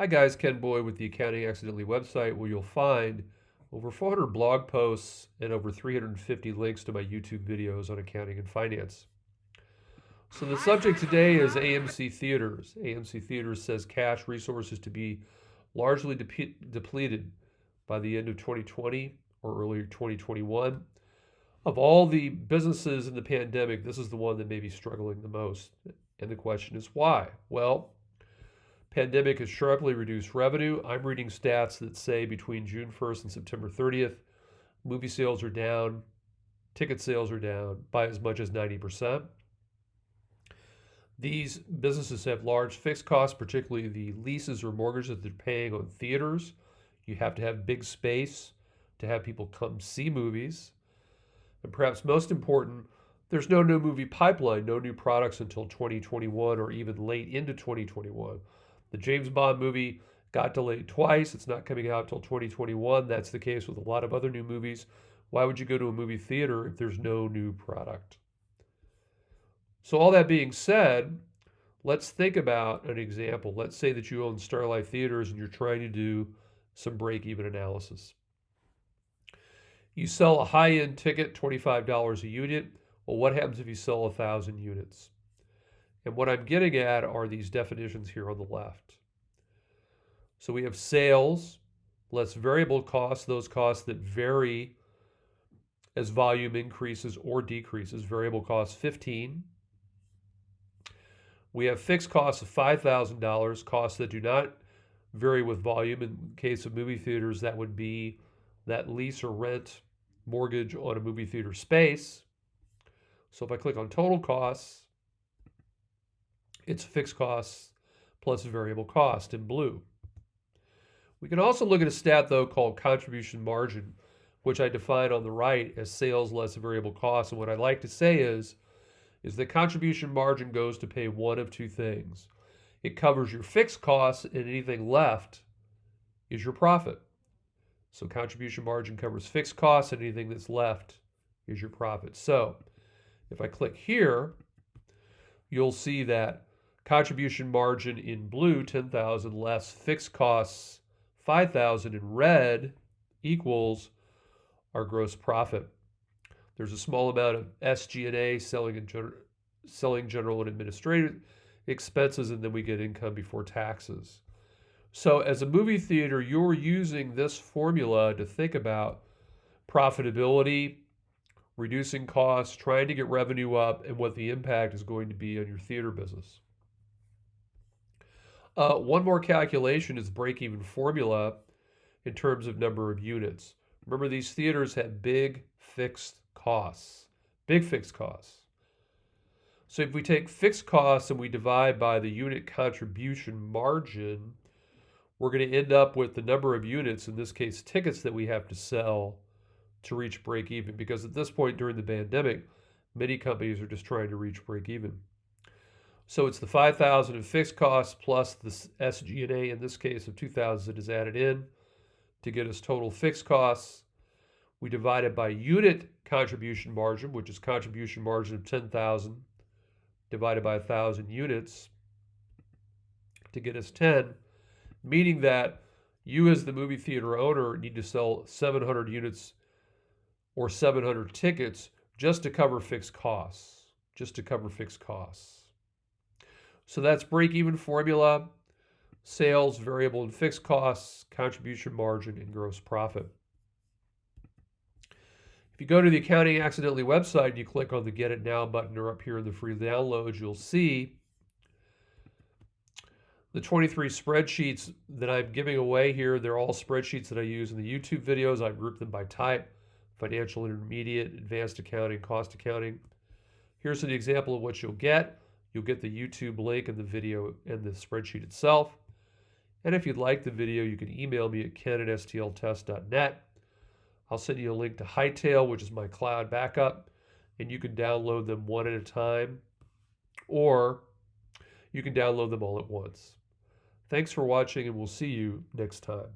Hi guys, Ken Boyd with the Accounting Accidentally website, where you'll find over 400 blog posts and over 350 links to my YouTube videos on accounting and finance. So the subject today is AMC Theaters. AMC Theaters says cash resources to be largely depleted by the end of 2020 or early 2021. Of all the businesses in the pandemic, this is the one that may be struggling the most. And the question is why? Well, pandemic has sharply reduced revenue. I'm reading stats that say between June 1st and September 30th, movie sales are down, ticket sales are down by as much as 90%. These businesses have large fixed costs, particularly the leases or mortgages that they're paying on theaters. You have to have big space to have people come see movies. And perhaps most important, there's no new movie pipeline, no new products until 2021 or even late into 2021. The James Bond movie got delayed twice. It's not coming out until 2021. That's the case with a lot of other new movies. Why would you go to a movie theater if there's no new product? So all that being said, let's think about an example. Let's say that you own Starlight Theaters and you're trying to do some break-even analysis. You sell a high-end ticket, $25 a unit. Well, what happens if you sell 1,000 units? And what I'm getting at are these definitions here on the left. So we have sales, less variable costs, those costs that vary as volume increases or decreases. Variable costs 15. We have fixed costs of $5,000, costs that do not vary with volume. In the case of movie theaters, that would be that lease or rent mortgage on a movie theater space. So if I click on total costs, it's fixed costs plus variable cost in blue. We can also look at a stat, though, called contribution margin, which I define on the right as sales less variable costs. And what I'd like to say is that contribution margin goes to pay one of two things. It covers your fixed costs, and anything left is your profit. So contribution margin covers fixed costs, and anything that's left is your profit. So if I click here, you'll see that contribution margin in blue, 10,000 less fixed costs, 5,000 in red equals our gross profit. There's a small amount of SG&A, selling, general, and administrative expenses, and then we get income before taxes. So as a movie theater, you're using this formula to think about profitability, reducing costs, trying to get revenue up, and what the impact is going to be on your theater business. One more calculation is break-even formula in terms of number of units. Remember, these theaters have big fixed costs. So if we take fixed costs and we divide by the unit contribution margin, we're going to end up with the number of units, in this case tickets, that we have to sell to reach break even, because at this point during the pandemic, many companies are just trying to reach break even. So it's the 5,000 in fixed costs plus the SG&A, in this case of 2,000, is added in to get us total fixed costs. We divide it by unit contribution margin, which is contribution margin of 10,000 divided by 1,000 units to get us 10, meaning that you as the movie theater owner need to sell 700 units or 700 tickets just to cover fixed costs, So that's break-even formula: sales, variable and fixed costs, contribution margin, and gross profit. If you go to the Accounting Accidentally website and you click on the Get It Now button, or up here in the free downloads, you'll see the 23 spreadsheets that I'm giving away here. They're all spreadsheets that I use in the YouTube videos. I group them by type: financial, intermediate, advanced accounting, cost accounting. Here's an example of what you'll get. You'll get the YouTube link and the video and the spreadsheet itself. And if you'd like the video, you can email me at ken@stltest.net. I'll send you a link to Hightail, which is my cloud backup, and you can download them one at a time, or you can download them all at once. Thanks for watching, and we'll see you next time.